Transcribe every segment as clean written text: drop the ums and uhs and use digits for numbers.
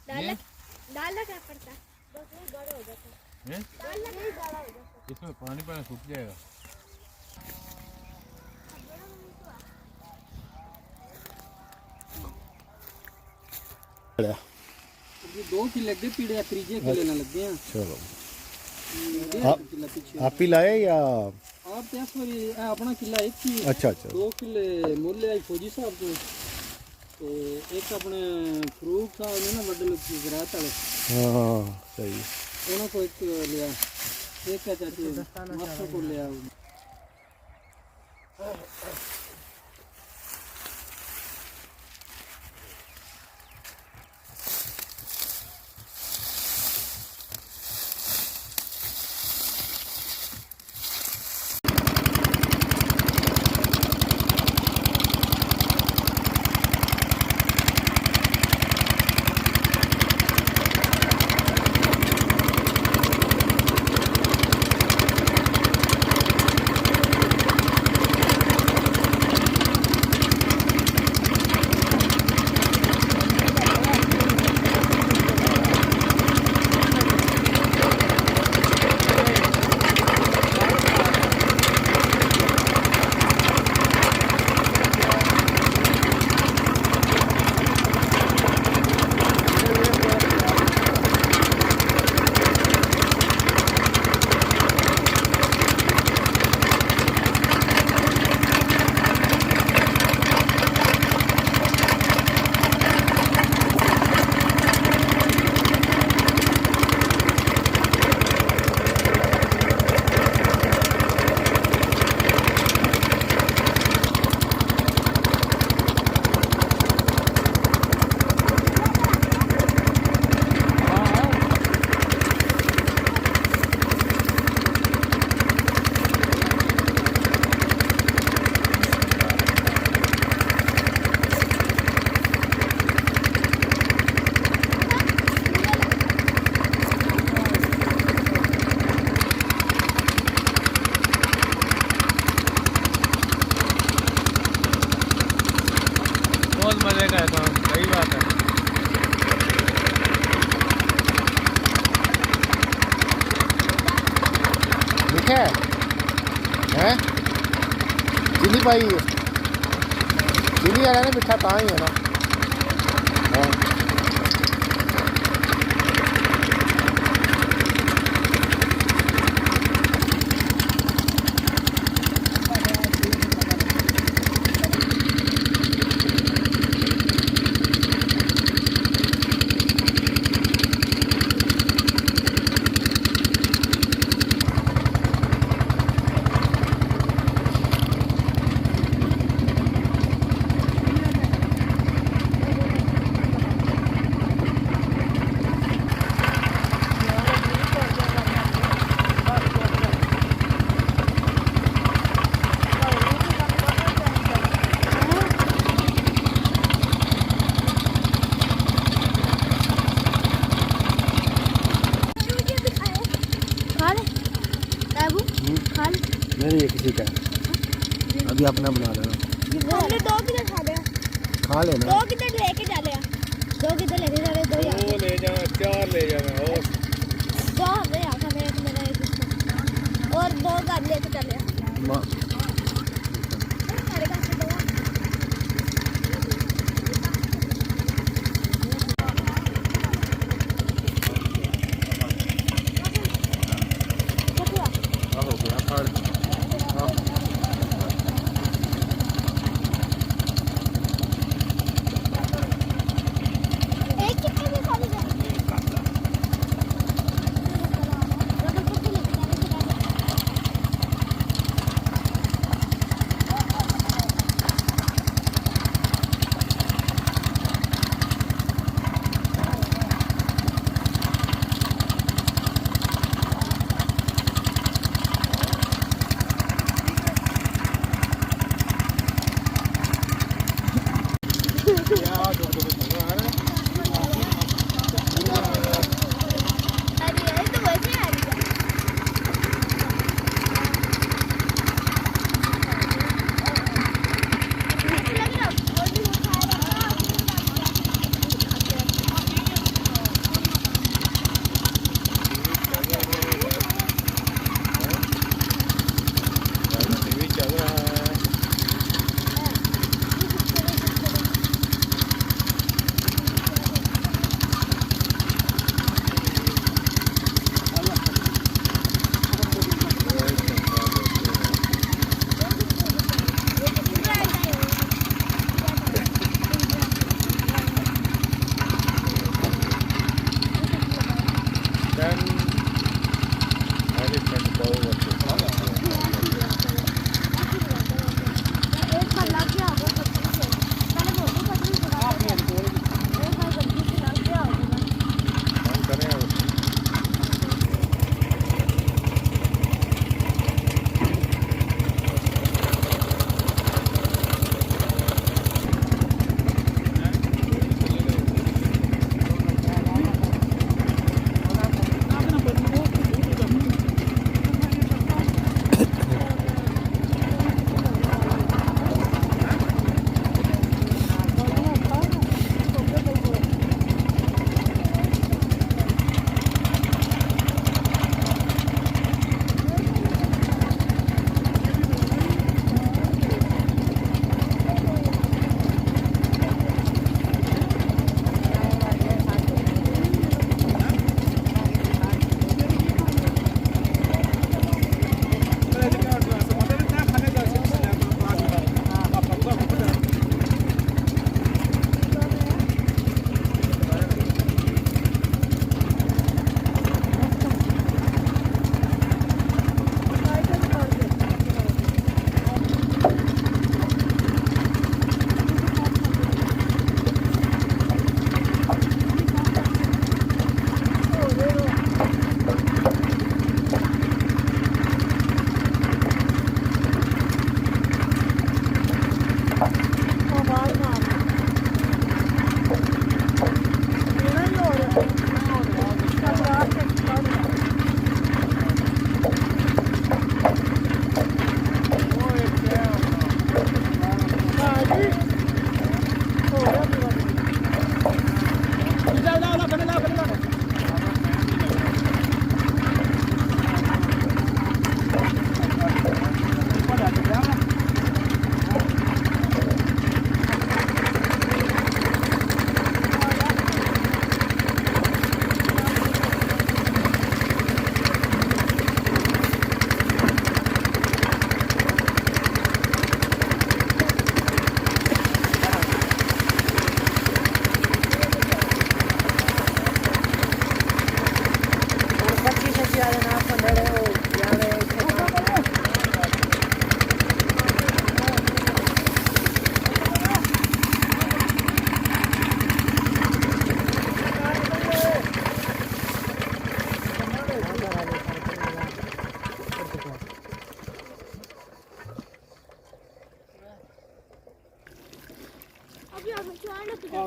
डालना क्या पड़ता है? बस ये गाढ़ा हो जाता है। डालना नहीं गाढ़ा हो जाता है। इसमें पानी पानी सूख जाएगा। ये 2 किलो लगे पीड़े या 3 किलो ना लगे हैं। चलो आप ही लाए या आप इस बारी अपना किला एक ही। अच्छा अच्छा 2 किले मुल्ले आई फौजी साहब को तो एक अपने फरूक साहब ने ना बड़े लोग ज़राअत वाले। हाँ सही है। उन्होंने को एक लिया एक का चाची मास्टर को लिया। बहुत मजे का है काम, सही बात है। मीठा है चीनी पाई है चीनी वाला ने मीठा ता ही है ना। हाँ नहीं ये किसी का है अभी अपना बना लेना। हमने 2 किलो खा लिया। खा लेना 2 किलो लेके जा लिया 2 किलो लेके जा रहे 2 यार वो ले जाना 4 ले जाना और 2 हमने यहाँ था मेरा मेरा एक और 2 गाड़ी लेके चले माँ हमारे पास से 2 हो गया फड़। एक कितने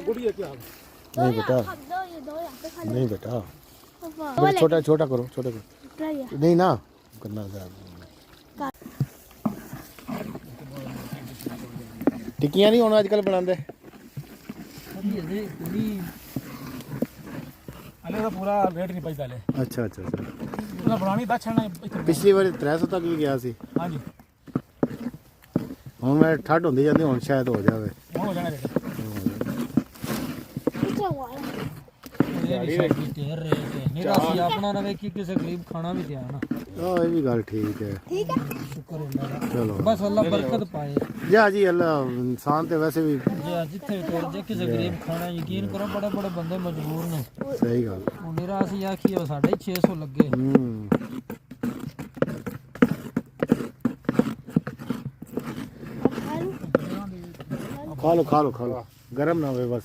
गुड़िया क्या नहीं बेटा, नहीं बेटा, छोटा छोटा करो, छोटा करो, नहीं ना करना। टिक्कियां नहीं होना आजकल बनाते पूरा रेट नहीं पैसा ले। अच्छा अच्छा अच्छा, बनानी दस पिछली बार 300 तक भी गया सी। हाँ जी, ਹੁਣ ਮੈਂ ਠੱਡ ਹੁੰਦੀ ਜਾਂਦੀ, ਹੁਣ ਸ਼ਾਇਦ ਹੋ ਜਾਵੇ। हो जाना रेट अपना ना वेखी किसी गरीब खाना भी दिया ना। ਆਹ ਇਹ ਵੀ ਗੱਲ ਠੀਕ ਹੈ। शुक्र अल्लाह दा, ਚਲੋ बस अल्लाह बरकत पाए। जी अल्लाह, इंसान तो वैसे भी जिथे टोल जे किसी गरीब खाना, यकीन करो बड़े बड़े बंदे मजबूर ने। सही गल। मेरा असि आखिए साढ़े 600 लगे। खा लो खा लो खा लो, गरम ना हो बस।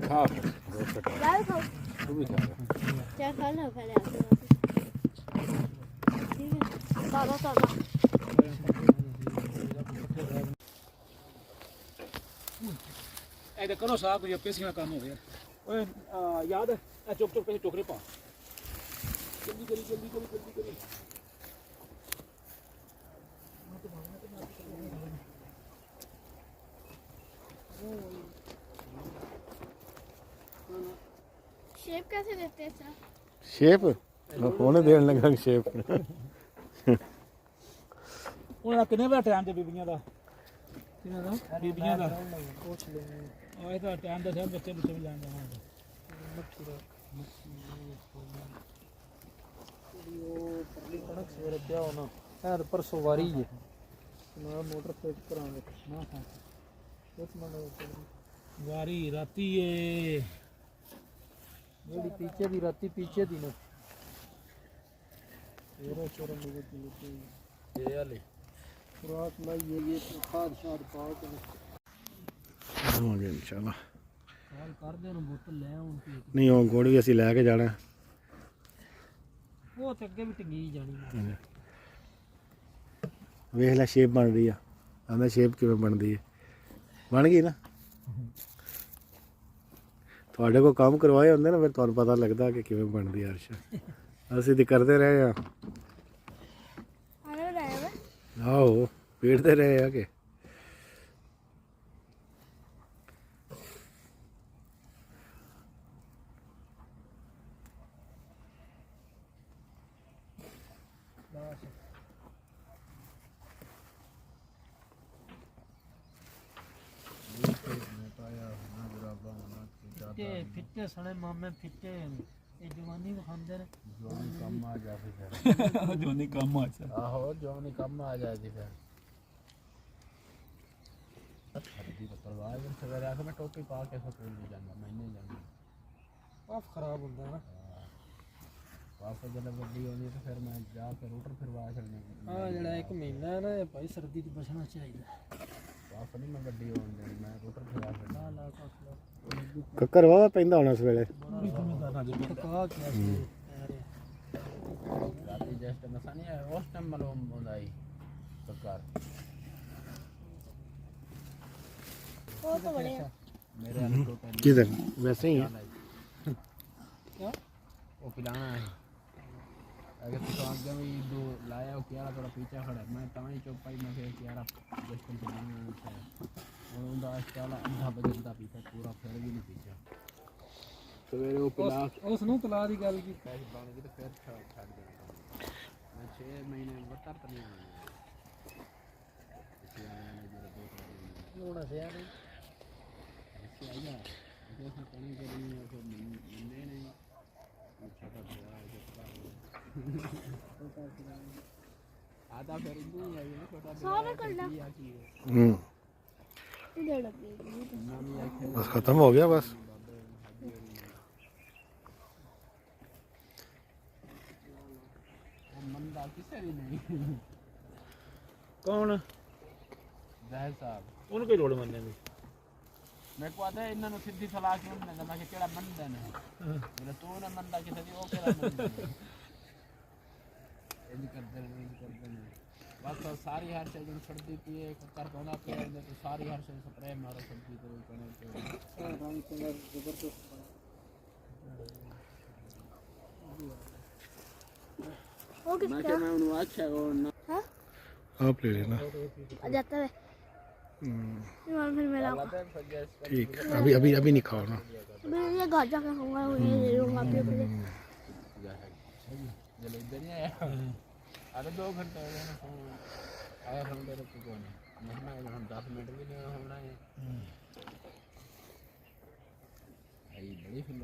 खा तू भी खा ऐसे करो साहब, ये पेशी का काम हो गया। ओए याद है, चुप चुप पे टोकरे पा, जल्दी जल्दी जल्दी जल्दी जल्दी जल्दी। शेप कैसे देते हैं सर? शेप होने देने लगा शेप। ਉਹਨਾਂ ਕਿੰਨੇ ਵਾ ਟਾਈਮ ਤੇ ਬੀਬੀਆਂ ਦਾ, ਕਿੰਨਾ ਦਾ ਬੀਬੀਆਂ ਦਾ ਪੁੱਛ ਲਓ। ਇਹ ਤਾਂ ਟਾਈਮ ਦਾ ਸਭ ਬੱਚੇ ਵੀ ਲੈਣ ਜਾਵਾਂਗੇ। ਉਹ ਪਰਲੀ ਕਣਕ ਸਵੇਰੇ ਪਿਆ ਹੋਣਾ, ਇਹ ਪਰਸੋਂ ਵਾਰੀ ਹੈ ਨਾ, ਮੋਟਰ ਫਿੱਟ ਕਰਾਂਗੇ ਨਾ। ਹਾਂ ਇੱਕ ਮਿੰਟ, ਵਾਰੀ ਰਾਤੀ ਏ ਜਿਹੜੀ ਪੀਛੇ ਦੀ ਰਾਤੀ ਪੀਛੇ ਦੀ ਨਾ ਇਹੋ ਚੋਰਾਂ ਨੂੰ ਇਹ ਵਾਲੀ खुराक लाइए, ये खाद शाद पा के इंशाल्लाह। काल कर दे बोतल ले आऊं नहीं वो गुड़ भी ਅਸੀਂ ਲੈ ਕੇ ਜਾਣਾ। ਉਹ ਤੇ ਅੱਗੇ ਵੀ ਟੰਗੀ ਜਾਣੀ। ਵੇਖ ਲੈ ਸ਼ੇਪ ਬਣ ਰਹੀ ਆ, ਆਂਦਾ ਸ਼ੇਪ ਕਿਵੇਂ ਬਣਦੀ ਹੈ। ਬਣ ਗਈ ਨਾ। ਤੁਹਾਡੇ ਕੋਲ ਕੰਮ ਕਰਵਾਏ ਹੁੰਦੇ ਨਾ, ਫਿਰ ਤੁਹਾਨੂੰ ਪਤਾ ਲੱਗਦਾ ਕਿ ਕਿਵੇਂ ਬਣਦੀ ਹੈ ਅਰਸ਼। ਅਸੀਂ ਤੇ ਕਰਦੇ ਰਹੇ ਆ। ਆਹੋ ਪੀੜਦੇ ਰਹੇ ਆ ਕਿ ਫਿੱਟੇ ਸਣੇ ਮਾਮੇ ਫਿੱਟੇ, ਇਹ ਜਵਾਨੀ ਵਿਖਾਉਂਦੇ ਨੇ। ਜਵਾਨੀ ਕੰਮ ਆ ਜਾ ਫਿਰ। ਜਵਾਨੀ ਕੰਮ ਆ ਜਾ। ਆਹੋ ਜਵਾਨੀ ਕੰਮ ਆ ਜਾਂਦੀ ਫਿਰ। ਹੱਦੀ ਤਾਂ ਪਰਵਾਹ ਨਹੀਂ, ਸਵੇਰੇ ਆ ਕੇ ਮੈਂ ਟੋਪੀ ਪਾ ਕੇ ਸਕੂਲ ਨਹੀਂ ਜਾਂਦਾ, ਮੈਂ ਨਹੀਂ ਜਾਂਦਾ। ਪਾਪ ਖਰਾਬ ਹੁੰਦਾ ਨਾ। ਪਾਪ ਜਦੋਂ ਵੱਡੀ ਹੋਣੀ ਤਾਂ ਫਿਰ ਮੈਂ ਜਾ ਕੇ ਰੂਟਰ ਫਿਰਵਾ ਛੱਡਣੀ। ਆ ਜਿਹੜਾ ਇੱਕ ਮਹੀਨਾ ਹੈ ਨਾ, ਇਹ ਭਾਈ ਸਰਦੀ ਤੋਂ ਬਚਣਾ ਚਾਹੀਦਾ। ਪਾਪ ਨਹੀਂ ਮੈਂ ਵੱਡੀ ਹੋਣ ਦੇਣੀ, ਮੈਂ ਰੂਟਰ ਫਿਰਵਾ ਛੱਡਣਾ। ਲਾ ਕੱਖ ਲਾ ਕੱਕਰ ਵਾਹ ਪੈਂਦਾ ਹੋਣਾ ਸਵੇਲੇ। ਪਕਾ ਕੇ ਰਾਤੀ ਜਿਸ ਟਾਈਮ ਨਸਾ ਨਹੀਂ ਆਇਆ, ਉਸ ਟਾਈਮ ਮਲੂਮ ਹੁੰਦਾ ਹੀ ਸਰਕਾਰ। वो तो बड़े हैं। मेरे हाथ को किधर वैसे ही है। क्या वो पिलाना है। अगर तो आगे में दो लाया, वो कियारा थोड़ा पीछे खड़ा है, मैं तमाही चौपाई में फिर कियारा जिस टाइम पिलाना है उनका स्टाइल अंधा बदलता पीता पूरा फिर भी नहीं पीता सवेरे वो पिला ਉਸ ਨੂੰ ਤਲਾ ਦੀ ਗੱਲ ਕੀ पैसे बन गए तो फिर छाड़ देना मैं 6 महीने बतर तो नहीं आया ਹੁਣ ਅਸਿਆ ਨਹੀਂ ऐसे आया जैसे कहीं कहीं तो मिलने नहीं छोटा बड़ा आधा फिर नहीं है ये छोटा सारा कर ला इधर लगी बस खत्म हो गया बस मंदा किसे भी नहीं ਕੌਣ ज़ाहिर साहब ਉਹਨੂੰ ਕੋਈ ਲੋੜ ਮੰਨਦੇ ਨਹੀਂ मैं को आता है इन्होंने सीधी सलाह क्यों नहीं मैं कि केड़ा मंदा है मेरे तो ना मंदा किसे दी ओ केड़ा मंदा है ये करते नहीं बस तो सारी हर चीज छोड़ दी थी एक कर पाना पे तो सारी हर चीज स्प्रे मारो सब्जी तो करने के ਰੰਗ ਕਲਰ ਜ਼ਬਰਦਸਤ वो मैं किसका क्या मैं उन्हें अच्छा और ना हाँ आप ले लेना आ जाता है फिर मेरा ठीक अभी अभी अभी नहीं खाओ ना मैं ये घर जाकर खाऊंगा वो ये ले लूंगा अपने लिए जल इधर नहीं आया अरे 2 घंटे हो गए ना आया हम तेरे को कौन नहीं हम 10 मिनट भी नहीं होना है आई बड़ी फिल्म